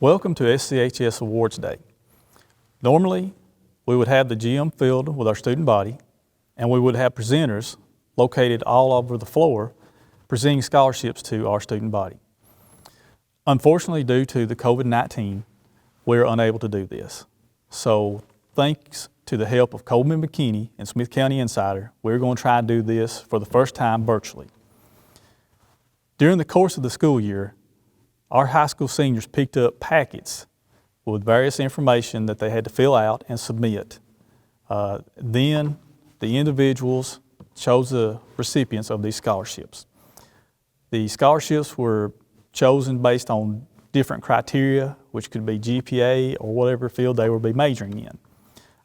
Welcome to SCHS Awards Day. Normally, we would have the gym filled with our student body, and we would have presenters located all over the floor presenting scholarships to our student body. Unfortunately, due to the COVID-19, we're unable to do this. So thanks to the help of Coleman McKinney and Smith County Insider, we're going to try to do this for the first time virtually. During the course of the school year, our high school seniors picked up packets with various information that they had to fill out and submit. Then the individuals chose the recipients of these scholarships. The scholarships were chosen based on different criteria, which could be GPA or whatever field they would be majoring in.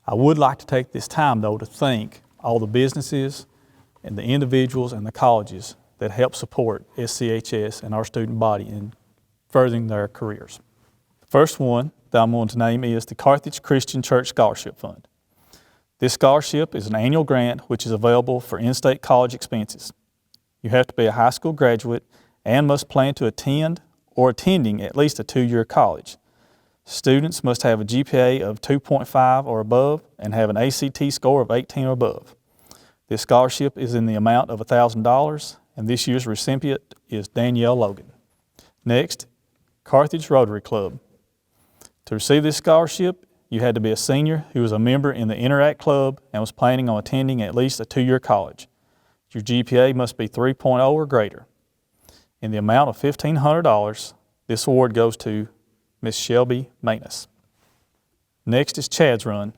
I would like to take this time, though, to thank all the businesses and the individuals and the colleges that help support SCHS and our student body in furthering their careers. The first one that I'm going to name is the Carthage Christian Church Scholarship Fund. This scholarship is an annual grant which is available for in-state college expenses. You have to be a high school graduate and must plan to attend or attending at least a 2-year college. Students must have a GPA of 2.5 or above and have an ACT score of 18 or above. This scholarship is in the amount of $1,000, and this year's recipient is Danielle Logan. Next, Carthage Rotary Club. To receive this scholarship, you had to be a senior who was a member in the Interact Club and was planning on attending at least a 2-year college. Your GPA must be 3.0 or greater. In the amount of $1,500, this award goes to Miss Shelby Manus. Next is Chad's Run.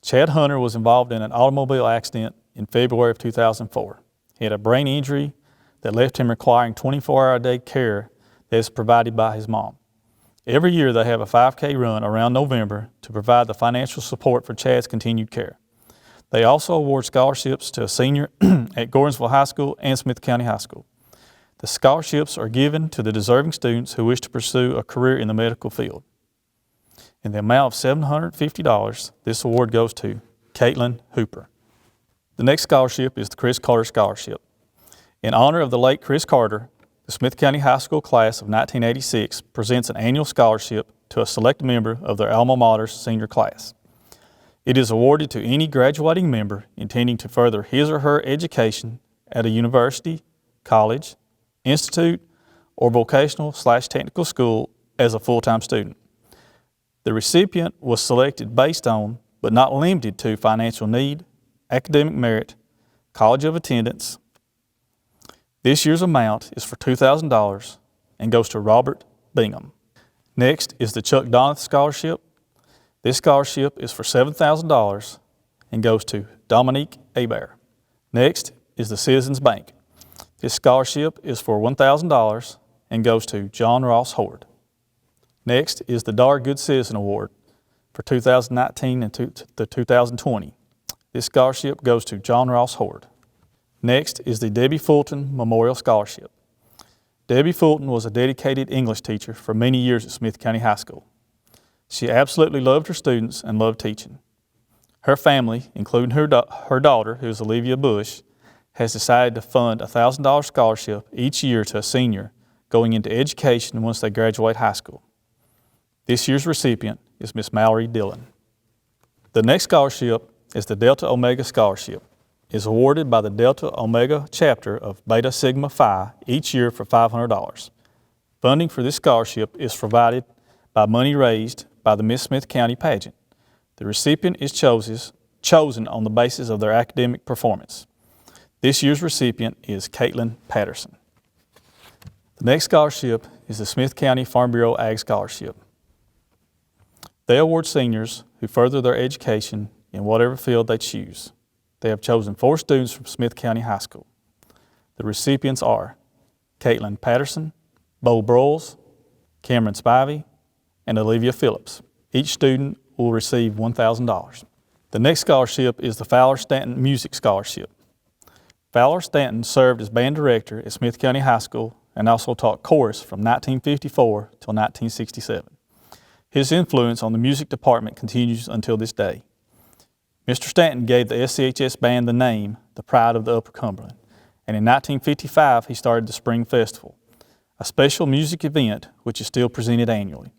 Chad Hunter was involved in an automobile accident in February of 2004. He had a brain injury that left him requiring 24-hour-a-day care that is provided by his mom. Every year they have a 5K run around November to provide the financial support for Chad's continued care. They also award scholarships to a senior at Gordonsville High School and Smith County High School. The scholarships are given to the deserving students who wish to pursue a career in the medical field. In the amount of $750, this award goes to Caitlin Hooper. The next scholarship is the Kris Carter Scholarship. In honor of the late Kris Carter, the Smith County High School class of 1986 presents an annual scholarship to a select member of their alma mater's senior class. It is awarded to any graduating member intending to further his or her education at a university, college, institute, or vocational/technical school as a full-time student. The recipient was selected based on, but not limited to, financial need, academic merit, college of attendance. This year's amount is for $2,000 and goes to Robert Bingham. Next is the Chuck Donna Scholarship. This scholarship is for $7,000 and goes to Dominique Hebert. Next is the Citizens Bank. This scholarship is for $1,000 and goes to John Ross Horde. Next is the Dollar Good Citizen Award for 2019 and 2020. This scholarship goes to John Ross Horde. Next is the Debbie Fulton Memorial Scholarship. Debbie Fulton was a dedicated English teacher for many years at Smith County High School. She absolutely loved her students and loved teaching. Her family, including her daughter, who is Olivia Bush, has decided to fund a $1,000 scholarship each year to a senior going into education once they graduate high school. This year's recipient is Miss Mallory Dillon. The next scholarship is the Delta Omega Scholarship. It is awarded by the Delta Omega chapter of Beta Sigma Phi each year for $500. Funding for this scholarship is provided by money raised by the Miss Smith County pageant. The recipient is chosen on the basis of their academic performance. This year's recipient is Caitlin Patterson. The next scholarship is the Smith County Farm Bureau Ag Scholarship. They award seniors who further their education in whatever field they choose. They have chosen 4 students from Smith County High School. The recipients are Caitlin Patterson, Bo Broyles, Cameron Spivey, and Olivia Phillips. Each student will receive $1,000. The next scholarship is the Fowler Stanton Music Scholarship. Fowler Stanton served as band director at Smith County High School and also taught chorus from 1954 till 1967. His influence on the music department continues until this day. Mr. Stanton gave the SCHS band the name, the Pride of the Upper Cumberland, and in 1955 he started the Spring Festival, a special music event which is still presented annually.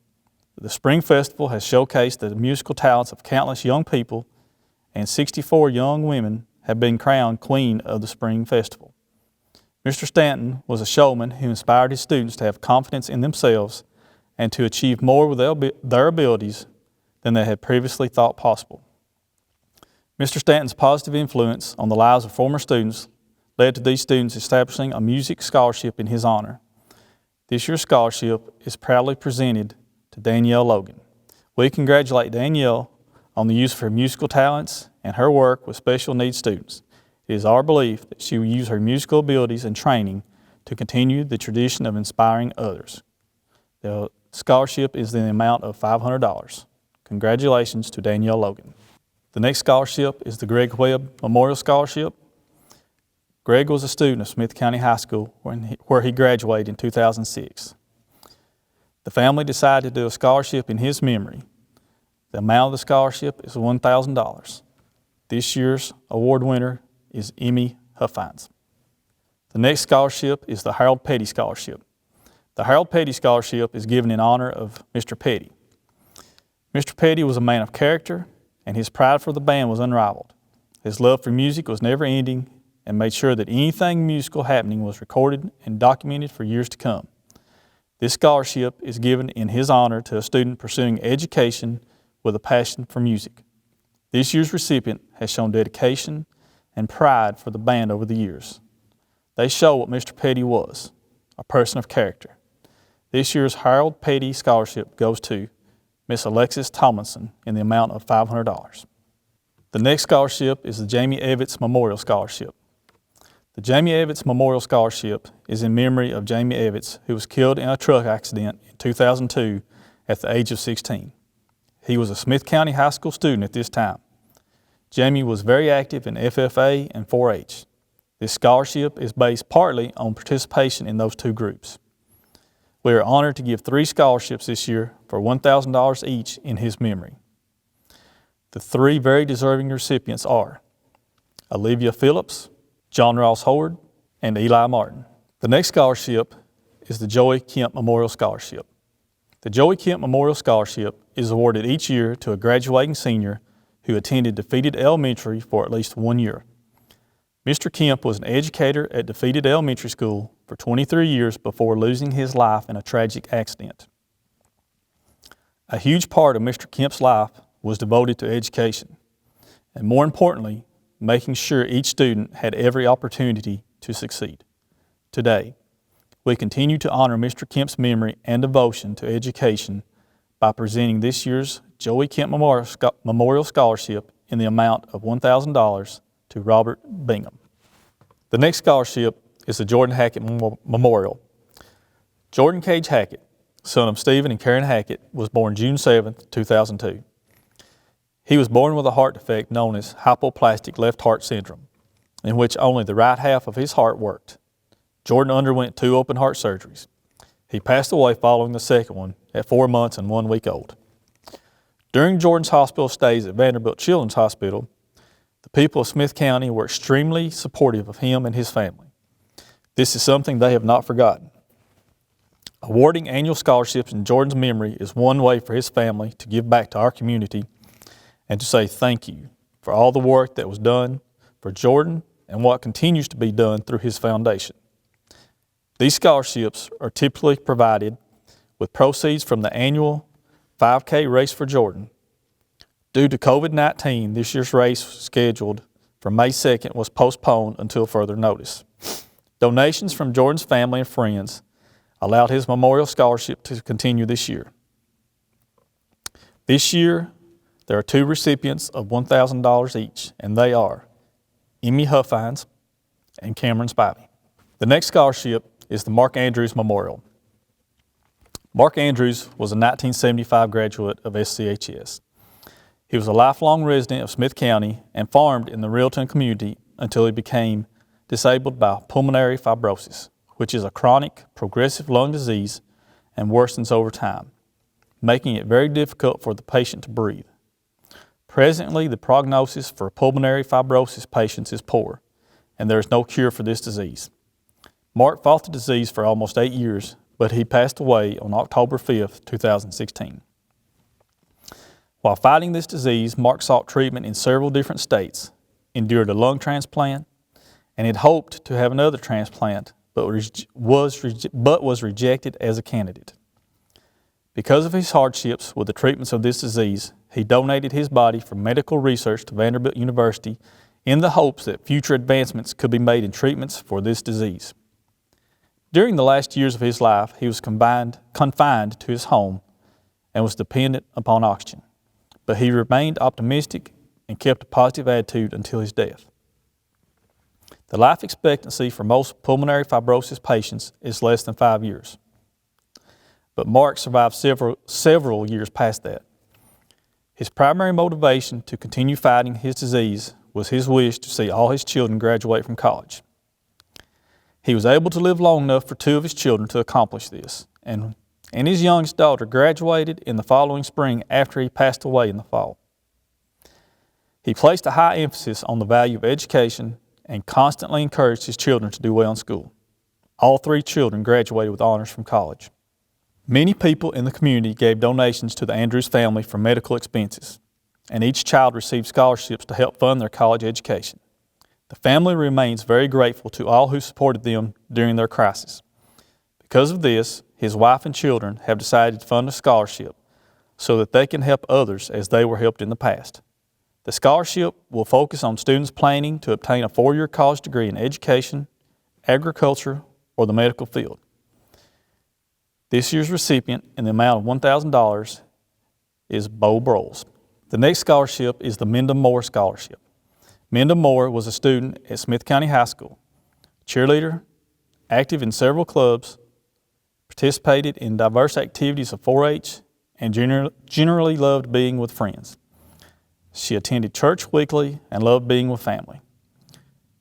The Spring Festival has showcased the musical talents of countless young people, and 64 young women have been crowned Queen of the Spring Festival. Mr. Stanton was a showman who inspired his students to have confidence in themselves and to achieve more with their abilities than they had previously thought possible. Mr. Stanton's positive influence on the lives of former students led to these students establishing a music scholarship in his honor. This year's scholarship is proudly presented to Danielle Logan. We congratulate Danielle on the use of her musical talents and her work with special needs students. It is our belief that she will use her musical abilities and training to continue the tradition of inspiring others. The scholarship is in the amount of $500. Congratulations to Danielle Logan. The next scholarship is the Greg Webb Memorial Scholarship. Greg was a student of Smith County High School where he graduated in 2006. The family decided to do a scholarship in his memory. The amount of the scholarship is $1,000. This year's award winner is Emmy Huffines. The next scholarship is the Harold Petty Scholarship. The Harold Petty Scholarship is given in honor of Mr. Petty. Mr. Petty was a man of character, and his pride for the band was unrivaled. His love for music was never ending and made sure that anything musical happening was recorded and documented for years to come. This scholarship is given in his honor to a student pursuing education with a passion for music. This year's recipient has shown dedication and pride for the band over the years. They show what Mr. Petty was, a person of character. This year's Harold Petty Scholarship goes to Miss Alexis Tomlinson in the amount of $500. The next scholarship is the Jamie Evitts Memorial Scholarship. The Jamie Evitts Memorial Scholarship is in memory of Jamie Evitts, who was killed in a truck accident in 2002 at the age of 16. He was a Smith County High School student at this time. Jamie was very active in FFA and 4-H. This scholarship is based partly on participation in those two groups. We are honored to give 3 scholarships this year for $1,000 each in his memory. The 3 very deserving recipients are Olivia Phillips, John Ross Howard, and Eli Martin. The next scholarship is the Joey Kemp Memorial Scholarship. The Joey Kemp Memorial Scholarship is awarded each year to a graduating senior who attended Defeated Elementary for at least 1 year. Mr. Kemp was an educator at Defeated Elementary School for 23 years before losing his life in a tragic accident. A huge part of Mr. Kemp's life was devoted to education, and more importantly, making sure each student had every opportunity to succeed. Today, we continue to honor Mr. Kemp's memory and devotion to education by presenting this year's Joey Kemp Memorial Scholarship in the amount of $1,000 to Robert Bingham. The next scholarship is the Jordan Hackett Memorial. Jordan Cage Hackett, son of Stephen and Karen Hackett, was born June 7, 2002. He was born with a heart defect known as hypoplastic left heart syndrome, in which only the right half of his heart worked. Jordan underwent 2 open heart surgeries. He passed away following the second one at 4 months and 1 week old. During Jordan's hospital stays at Vanderbilt Children's Hospital, the people of Smith County were extremely supportive of him and his family. This is something they have not forgotten. Awarding annual scholarships in Jordan's memory is one way for his family to give back to our community and to say thank you for all the work that was done for Jordan and what continues to be done through his foundation. These scholarships are typically provided with proceeds from the annual 5K race for Jordan. Due to COVID-19, this year's race scheduled for May 2nd was postponed until further notice. Donations from Jordan's family and friends allowed his memorial scholarship to continue this year. This year, there are 2 recipients of $1,000 each, and they are Emmy Huffines and Cameron Spivey. The next scholarship is the Mark Andrews Memorial. Mark Andrews was a 1975 graduate of SCHS. He was a lifelong resident of Smith County and farmed in the Realtor community until he became disabled by pulmonary fibrosis, which is a chronic, progressive lung disease and worsens over time, making it very difficult for the patient to breathe. Presently, the prognosis for pulmonary fibrosis patients is poor, and there is no cure for this disease. Mark fought the disease for almost 8 years, but he passed away on October 5, 2016. While fighting this disease, Mark sought treatment in several different states, endured a lung transplant, and had hoped to have another transplant, but was rejected as a candidate. Because of his hardships with the treatments of this disease, he donated his body for medical research to Vanderbilt University in the hopes that future advancements could be made in treatments for this disease. During the last years of his life, he was confined to his home and was dependent upon oxygen, but he remained optimistic and kept a positive attitude until his death. The life expectancy for most pulmonary fibrosis patients is less than 5 years, but Mark survived several years past that. His primary motivation to continue fighting his disease was his wish to see all his children graduate from college. He was able to live long enough for 2 of his children to accomplish this, and his youngest daughter graduated in the following spring after he passed away in the fall. He placed a high emphasis on the value of education and constantly encouraged his children to do well in school. All 3 children graduated with honors from college. Many people in the community gave donations to the Andrews family for medical expenses, and each child received scholarships to help fund their college education. The family remains very grateful to all who supported them during their crisis. Because of this, his wife and children have decided to fund a scholarship so that they can help others as they were helped in the past. The scholarship will focus on students planning to obtain a 4-year college degree in education, agriculture, or the medical field. This year's recipient, in the amount of $1,000, is Bo Broles. The next scholarship is the Mendel Scholarship. Mendel was a student at Smith County High School, cheerleader, active in several clubs, participated in diverse activities of 4-H, and generally loved being with friends. She attended church weekly and loved being with family.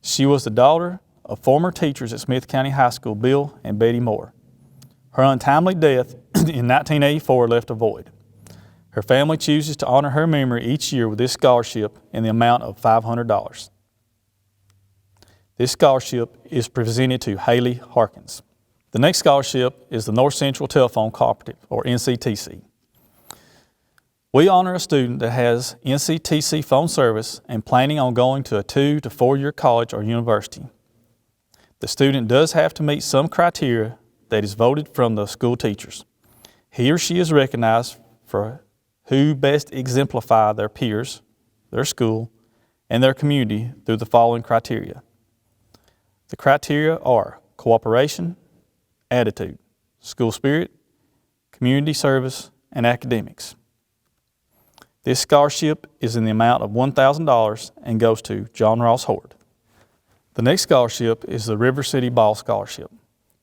She was the daughter of former teachers at Smith County High School, Bill and Betty Moore. Her untimely death in 1984 left a void. Her family chooses to honor her memory each year with this scholarship in the amount of $500. This scholarship is presented to Haley Harkins. The next scholarship is the North Central Telephone Cooperative, or NCTC. We honor a student that has NCTC phone service and planning on going to a 2 to 4-year college or university. The student does have to meet some criteria that is voted from the school teachers. He or she is recognized for who best exemplify their peers, their school, and their community through the following criteria. The criteria are cooperation, attitude, school spirit, community service, and academics. This scholarship is in the amount of $1,000 and goes to John Ross Horde. The next scholarship is the River City Ball Scholarship.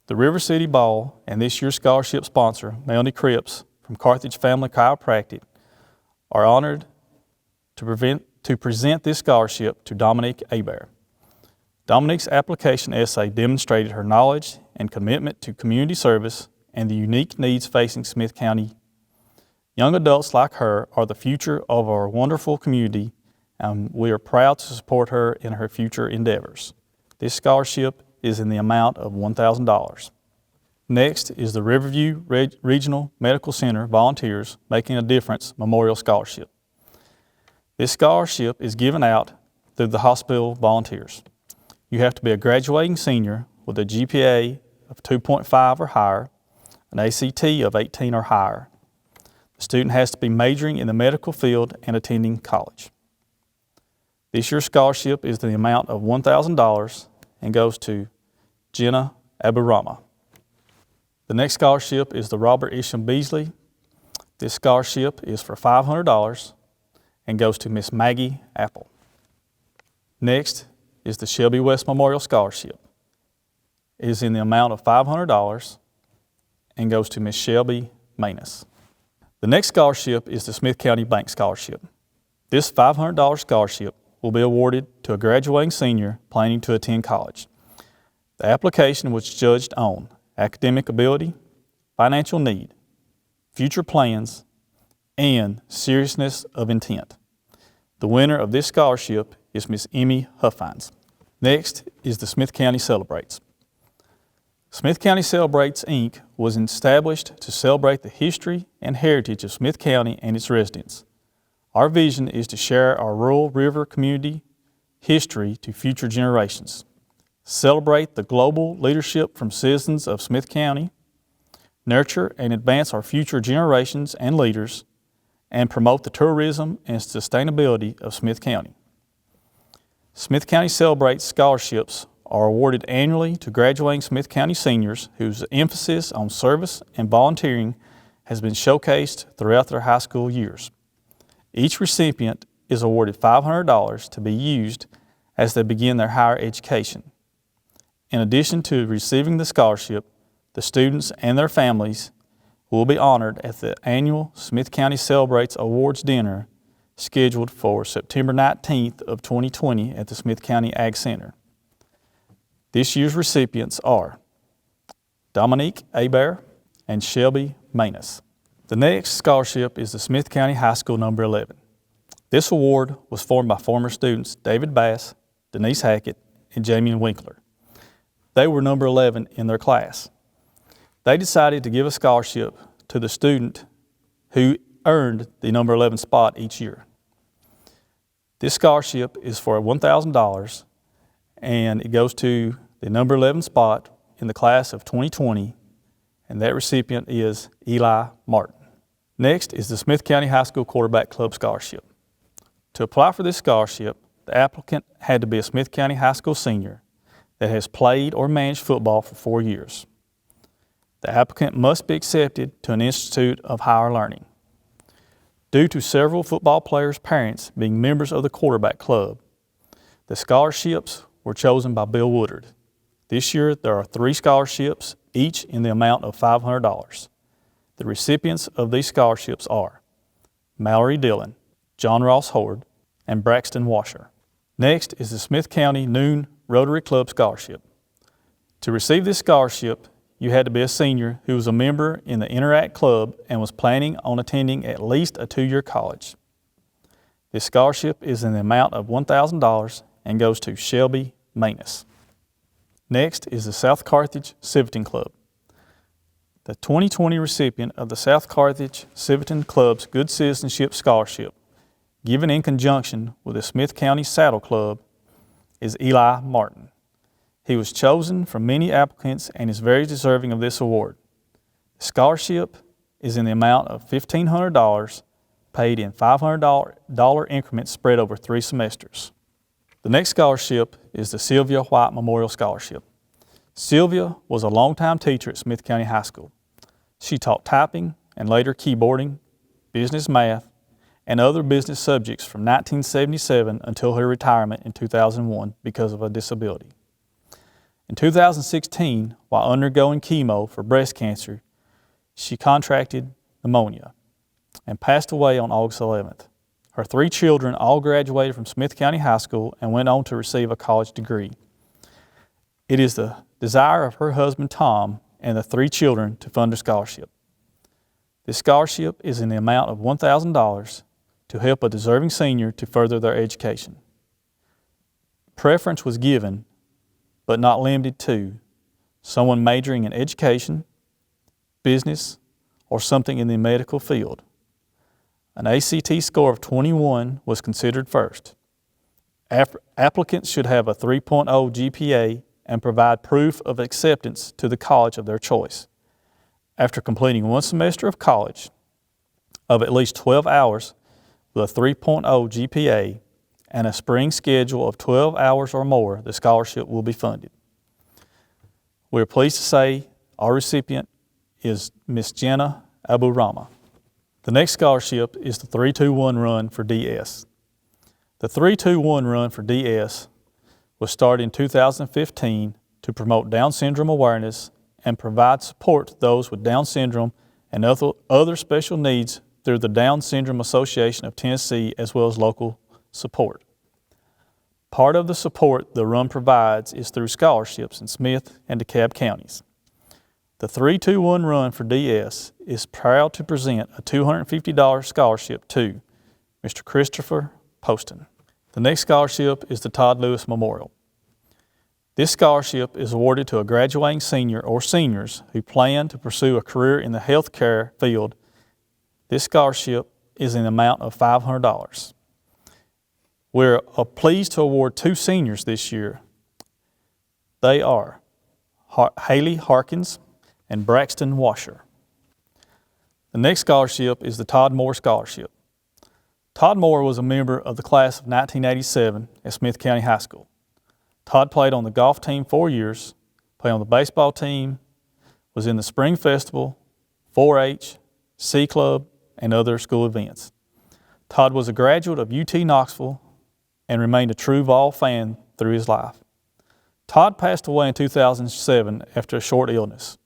The River City Ball and this year's scholarship sponsor, Melanie Cripps from Carthage Family Chiropractic, are honored to present this scholarship to Dominique Hebert. Dominique's application essay demonstrated her knowledge and commitment to community service and the unique needs facing Smith County. Young adults like her are the future of our wonderful community, and we are proud to support her in her future endeavors. This scholarship is in the amount of $1,000. Next is the Riverview Regional Medical Center Volunteers Making a Difference Memorial Scholarship. This scholarship is given out through the hospital volunteers. You have to be a graduating senior with a GPA of 2.5 or higher, an ACT of 18 or higher. The student has to be majoring in the medical field and attending college. This year's scholarship is the amount of $1,000 and goes to Jenna Aburama. The next scholarship is the Robert Isham Beasley. This scholarship is for $500 and goes to Miss Maggie Apple. Next is the Shelby West Memorial Scholarship. It is in the amount of $500 and goes to Miss Shelby Manus. The next scholarship is the Smith County Bank Scholarship. This $500 scholarship will be awarded to a graduating senior planning to attend college. The application was judged on academic ability, financial need, future plans, and seriousness of intent. The winner of this scholarship is Miss Emmy Huffines. Next is the Smith County Celebrates. Smith County Celebrates, Inc. was established to celebrate the history and heritage of Smith County and its residents. Our vision is to share our rural river community history to future generations, celebrate the global leadership from citizens of Smith County, nurture and advance our future generations and leaders, and promote the tourism and sustainability of Smith County. Smith County Celebrates scholarships are awarded annually to graduating Smith County seniors whose emphasis on service and volunteering has been showcased throughout their high school years. Each recipient is awarded $500 to be used as they begin their higher education. In addition to receiving the scholarship, the students and their families will be honored at the annual Smith County Celebrates Awards Dinner scheduled for September 19th of 2020 at the Smith County Ag Center. This year's recipients are Dominique Hebert and Shelby Manus. The next scholarship is the Smith County High School number 11. This award was formed by former students David Bass, Denise Hackett, and Jamie Winkler. They were number 11 in their class. They decided to give a scholarship to the student who earned the number 11 spot each year. This scholarship is for $1,000 and it goes to the number 11 spot in the class of 2020, and that recipient is Eli Martin. Next is the Smith County High School Quarterback Club Scholarship. To apply for this scholarship, the applicant had to be a Smith County High School senior that has played or managed football for 4 years. The applicant must be accepted to an institute of higher learning. Due to several football players' parents being members of the quarterback club, the scholarships were chosen by Bill Woodard. This year, there are 3 scholarships, each in the amount of $500. The recipients of these scholarships are Mallory Dillon, John Ross Howard, and Braxton Washer. Next is the Smith County Noon Rotary Club Scholarship. To receive this scholarship, you had to be a senior who was a member in the Interact Club and was planning on attending at least a 2-year college. This scholarship is in the amount of $1,000 and goes to Shelby Manus. Next is the South Carthage Sifting Club. The 2020 recipient of the South Carthage Sifting Club's Good Citizenship Scholarship, given in conjunction with the Smith County Saddle Club, is Eli Martin. He was chosen from many applicants and is very deserving of this award. The scholarship is in the amount of $1,500, paid in $500 increments spread over 3 semesters. The next scholarship is the Sylvia White Memorial Scholarship. Sylvia was a longtime teacher at Smith County High School. She taught typing and later keyboarding, business math, and other business subjects from 1977 until her retirement in 2001 because of a disability. In 2016, while undergoing chemo for breast cancer, she contracted pneumonia and passed away on August 11th. Her 3 children all graduated from Smith County High School and went on to receive a college degree. It is the desire of her husband Tom and the 3 children to fund a scholarship. This scholarship is in the amount of $1,000 to help a deserving senior to further their education. Preference was given, but not limited to, someone majoring in education, business, or something in the medical field. An ACT score of 21 was considered first. Applicants should have a 3.0 GPA and provide proof of acceptance to the college of their choice. After completing 1 semester of college of at least 12 hours with a 3.0 GPA and a spring schedule of 12 hours or more, the scholarship will be funded. We are pleased to say our recipient is Miss Jenna Aburama. The next scholarship is the 3-2-1 Run for DS. The 3-2-1 Run for DS was started in 2015 to promote Down syndrome awareness and provide support to those with Down syndrome and other special needs through the Down Syndrome Association of Tennessee as well as local support. Part of the support the run provides is through scholarships in Smith and DeKalb counties. The 3-2-1 Run for DS is proud to present a $250 scholarship to Mr. Christopher Poston. The next scholarship is the Todd Lewis Memorial. This scholarship is awarded to a graduating senior or seniors who plan to pursue a career in the healthcare field. This scholarship is in the amount of $500. We're pleased to award 2 seniors this year. They are Haley Harkins and Braxton Washer. The next scholarship is the Todd Moore Scholarship. Todd Moore was a member of the class of 1987 at Smith County High School. Todd played on the golf team 4 years, played on the baseball team, was in the Spring Festival, 4-H, C Club, and other school events. Todd was a graduate of UT Knoxville and remained a true Vol fan through his life. Todd passed away in 2007 after a short illness.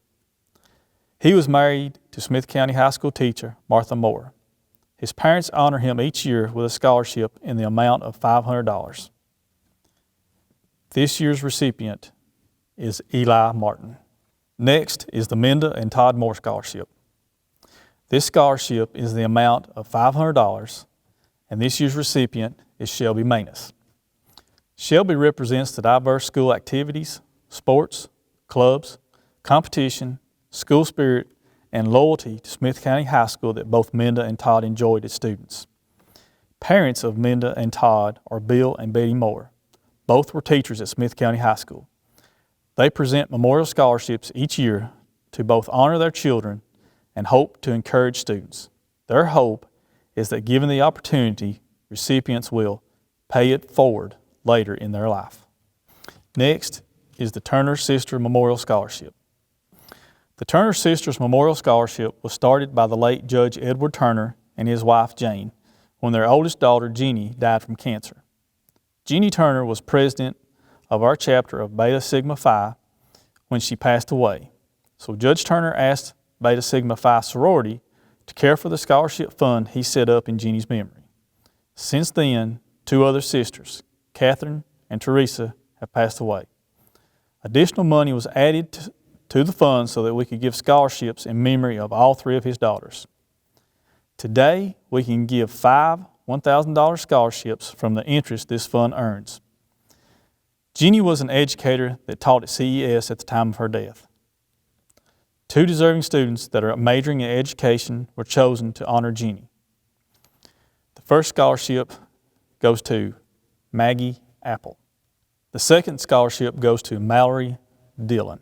He was married to Smith County High School teacher Martha Moore. His parents honor him each year with a scholarship in the amount of $500. This year's recipient is Eli Martin. Next is the Mendel and Todd Moore Scholarship. This scholarship is the amount of $500, and this year's recipient is Shelby Manus. Shelby represents the diverse school activities, sports, clubs, competition, school spirit, and loyalty to Smith County High School that both Mendel and Todd enjoyed as students. Parents of Mendel and Todd are Bill and Betty Moore. Both were teachers at Smith County High School. They present memorial scholarships each year to both honor their children and hope to encourage students. Their hope is that given the opportunity, recipients will pay it forward later in their life. Next is the Turner Sister Memorial Scholarship. The Turner Sisters Memorial Scholarship was started by the late Judge Edward Turner and his wife Jane when their oldest daughter Jeannie died from cancer. Jeannie Turner was president of our chapter of Beta Sigma Phi when she passed away. So Judge Turner asked Beta Sigma Phi sorority to care for the scholarship fund he set up in Jeannie's memory. Since then, 2 other sisters, Catherine and Teresa, have passed away. Additional money was added to the fund so that we could give scholarships in memory of all 3 of his daughters. Today, we can give 5 $1,000 scholarships from the interest this fund earns. Jeannie was an educator that taught at CES at the time of her death. 2 deserving students that are majoring in education were chosen to honor Jeannie. The first scholarship goes to Maggie Apple. The second scholarship goes to Mallory Dillon.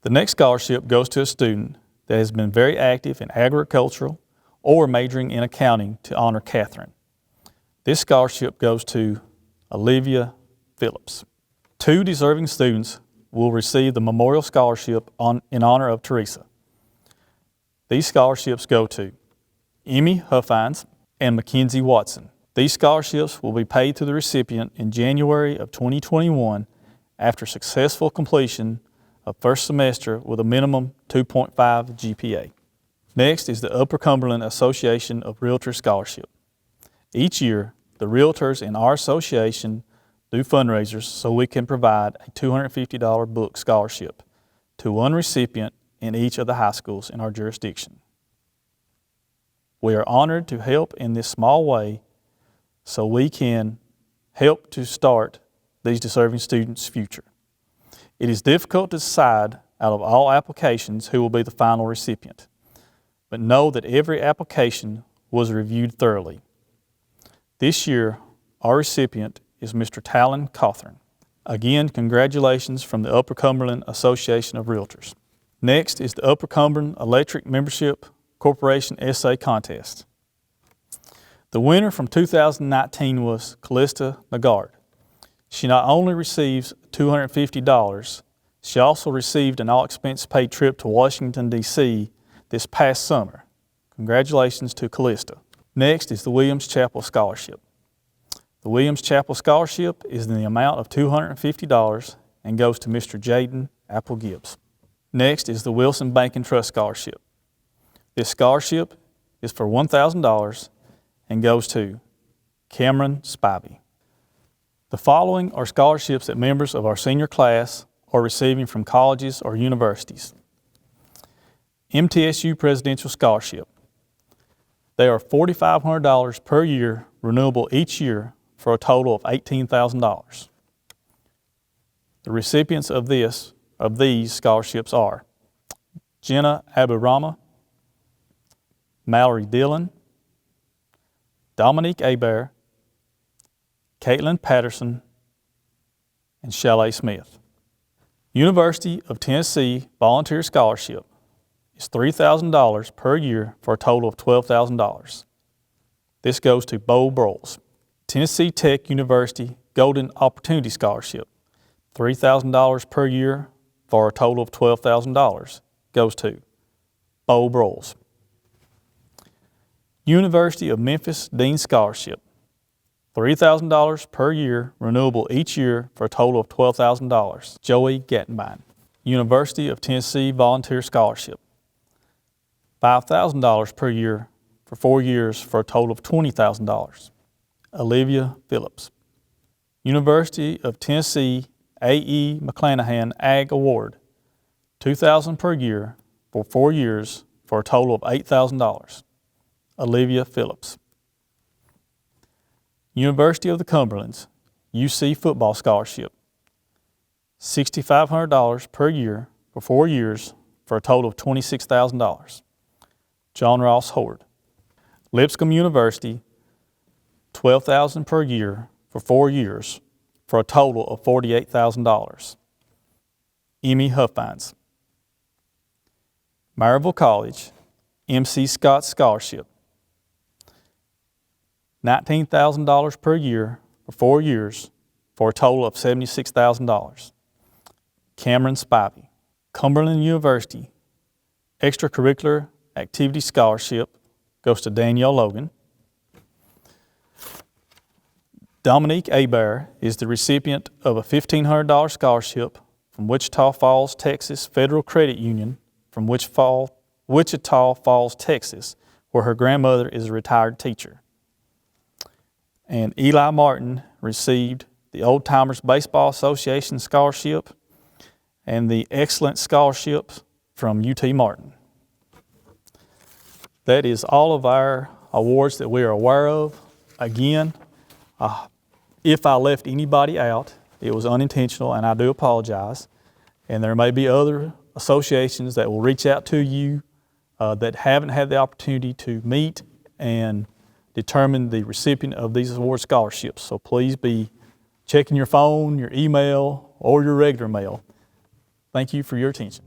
The next scholarship goes to a student that has been very active in agricultural or majoring in accounting to honor Catherine. This scholarship goes to Olivia Phillips. 2 deserving students will receive the Memorial Scholarship in honor of Teresa. These scholarships go to Emmy Huffines and Mackenzie Watson. These scholarships will be paid to the recipient in January of 2021 after successful completion of first semester with a minimum 2.5 GPA. Next is the Upper Cumberland Association of Realtors Scholarship. Each year, the Realtors in our association do fundraisers so we can provide a $250 book scholarship to 1 recipient in each of the high schools in our jurisdiction. We are honored to help in this small way so we can help to start these deserving students' future. It is difficult to decide out of all applications who will be the final recipient, but know that every application was reviewed thoroughly. This year, our recipient is Mr. Talon Cawthorn. Again, congratulations from the Upper Cumberland Association of Realtors. Next is the Upper Cumberland Electric Membership Corporation Essay Contest. The winner from 2019 was Callista Nagard. She not only receives $250, she also received an all-expense-paid trip to Washington, D.C. this past summer. Congratulations to Callista. Next is the Williams Chappell Scholarship. The Williams Chappell Scholarship is in the amount of $250 and goes to Mr. Jaden Apple Gibbs. Next is the Wilson Bank and Trust Scholarship. This scholarship is for $1,000 and goes to Cameron Spivey. The following are scholarships that members of our senior class are receiving from colleges or universities. MTSU Presidential Scholarship. They are $4,500 per year, renewable each year, for a total of $18,000. The recipients of these scholarships are Jenna Aburama, Mallory Dillon, Dominique Hebert, Caitlin Patterson, and Shelley Smith. University of Tennessee Volunteer Scholarship is $3,000 per year for a total of $12,000. This goes to Bo Broyles. Tennessee Tech University Golden Opportunity Scholarship, $3,000 per year for a total of $12,000, goes to Bo Broyles. University of Memphis Dean Scholarship, $3,000 per year, renewable each year for a total of $12,000, Joey Gattenbein. University of Tennessee Volunteer Scholarship, $5,000 per year for 4 years for a total of $20,000, Olivia Phillips. University of Tennessee A.E. McClanahan Ag Award, $2,000 per year for 4 years for a total of $8,000, Olivia Phillips. University of the Cumberlands UC Football Scholarship, $6,500 per year for 4 years for a total of $26,000, John Ross Howard. Lipscomb University, $12,000 per year for 4 years for a total of $48,000, Emmy Huffines. Maryville College M.C. Scott Scholarship, $19,000 per year for 4 years for a total of $76,000, Cameron Spivey. Cumberland University Extracurricular Activity Scholarship goes to Danielle Logan. Dominique Hebert is the recipient of a $1,500 scholarship from Wichita Falls, Texas Federal Credit Union from Wichita Falls, Texas, where her grandmother is a retired teacher. And Eli Martin received the Old Timers Baseball Association Scholarship and the Excellent Scholarship from UT Martin. That is all of our awards that we are aware of. Again, if I left anybody out, it was unintentional, and I do apologize. And there may be other associations that will reach out to you that haven't had the opportunity to meet and determine the recipient of these award scholarships. So please be checking your phone, your email, or your regular mail. Thank you for your attention.